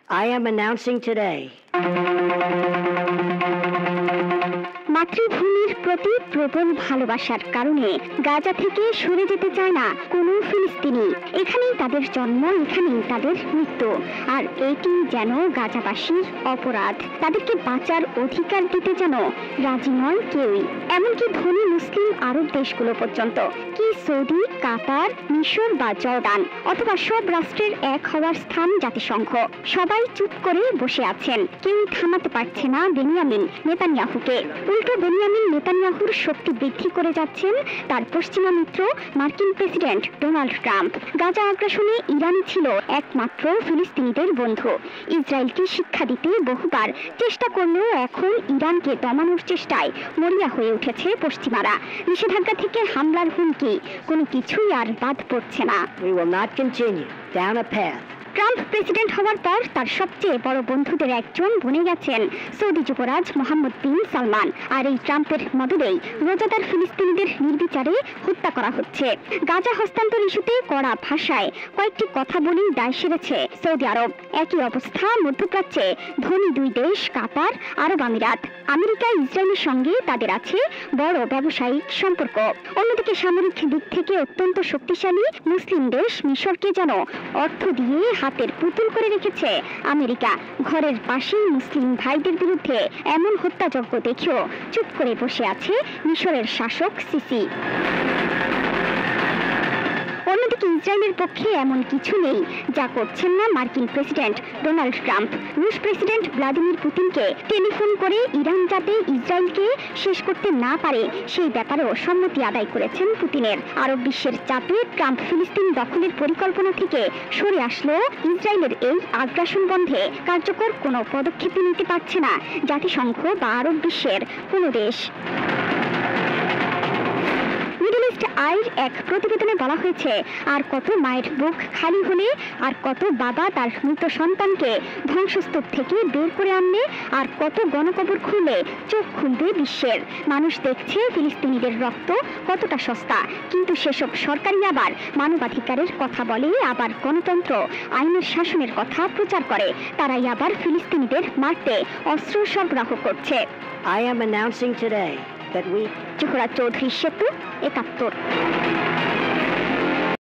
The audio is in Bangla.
I am announcing today. মাতৃভূমির প্রতি প্রবল ভালোবাসার কারণে গাজা থেকে সরে যেতে চায় না কোনো ফিলিস্তিনি। এখানেই তাদের জন্ম, এখানেই তাদের মৃত্যু। আর এটি যেন গাজাবাসীর অপরাধ। তাদেরকে বাঁচার অধিকার দিতে যেন রাজি নয় কেউই, এমনকি ধনী মুসলিম আরব দেশগুলো পর্যন্ত। কি সৌদি, কাতার, মিশর বা জর্ডান অথবা সব রাষ্ট্রের এক হওয়ার স্থান জাতিসংঘ, সবাই চুপ করে বসে আছেন। কেউ থামাতে পারছে না বেনিয়ামিন নেতানিয়াহুকে। উল্টো বেনিয়ামিন নেতানিয়াহুর শক্তি বৃদ্ধি করে যাচ্ছেন তার পশ্চিমা মিত্র মার্কিন প্রেসিডেন্ট ডোনাল্ড ট্রাম্প। গাজা আগ্রাসনে ইরান ছিল একমাত্র ফিলিস্তিনিদের বন্ধু। ইসরায়েলকে শিক্ষা দিতে বহুবার চেষ্টা করলেও এখন ইরানকে দমানোর চেষ্টায় মরিয়া হয়ে উঠেছে পশ্চিমারা। নিষেধাজ্ঞা থেকে হামলার হুমকি, কোনো কিছুই আর বাদ পড়ছে না। We will not continue down a path. Trump president হওয়ার পর তার সবচেয়ে বড় বন্ধুদের একজন বনে গেছেন সৌদি যুবরাজ মোহাম্মদ বিন সালমান। আর এই ট্রাম্পের মদদেই রোজাদার ফিলিস্তিনিদের নির্বিচারে হত্যা করা হচ্ছে। গাজা হস্তান্তর ইস্যুতে কড়া ভাষায় কয়েকটি কথা বলেই দায় সেরেছে সৌদি আরব। একই অবস্থা মধ্যপ্রাচ্যে ধনী দুই দেশ কাতার, আরব আমিরাত। আমেরিকা ইসরায়েলের সঙ্গে তাদের আছে বড় ব্যবসায়িক সম্পর্ক। অন্যদিকে সামরিক দিক থেকে অত্যন্ত শক্তিশালী মুসলিম দেশ মিশরকে যেন অর্থ দিয়ে হাতের পুতুল করে রেখেছে আমেরিকা। ঘরের পাশেই মুসলিম ভাইদের বিরুদ্ধে এমন হত্যাযজ্ঞ দেখেও চুপ করে বসে আছে মিশরের শাসক সিসি। অন্যদিকে ইসরায়েলের পক্ষে এমন কিছু নেই যা করছেন না মার্কিন প্রেসিডেন্ট ডোনাল্ড ট্রাম্প। রুশ প্রেসিডেন্ট ভ্লাদিমির পুতিনকে টেলিফোন করে ইরান যাতে ইসরায়েলকে শেষ করতে না পারে সেই ব্যাপারেও সম্মতি আদায় করেছেন পুতিনের। আরব বিশ্বের চাপে ট্রাম্প ফিলিস্তিন দখলের পরিকল্পনা থেকে সরে আসলেও ইসরায়েলের এই আগ্রাসন বন্ধে কার্যকর কোনো পদক্ষেপ নিতে পারছে না জাতিসংঘ বা আরব বিশ্বের কোনো দেশ। আইর এক প্রতিবেদনে বলা হয়েছে, আর কত মায়ের বুক খালি হলে, আর কত বাবা তার মৃত সন্তানকে ধ্বংসস্তূপ থেকে বের করে আনলে, আর কত গণকবর খুলে চোখ খুলবে বিশ্বের মানুষ। দেখছে ফিলিস্তিনিদের রক্ত কতটা সস্তা, কিন্তু সেসব সরকারই আবার মানবাধিকারের কথা বলে, আবার গণতন্ত্র আইনের শাসনের কথা প্রচার করে। তারাই আবার ফিলিস্তিনিদের মারতে অস্ত্র সরবরাহ করছে। I am announcing today that we Zohra Chowdhury সেতু, ৭১।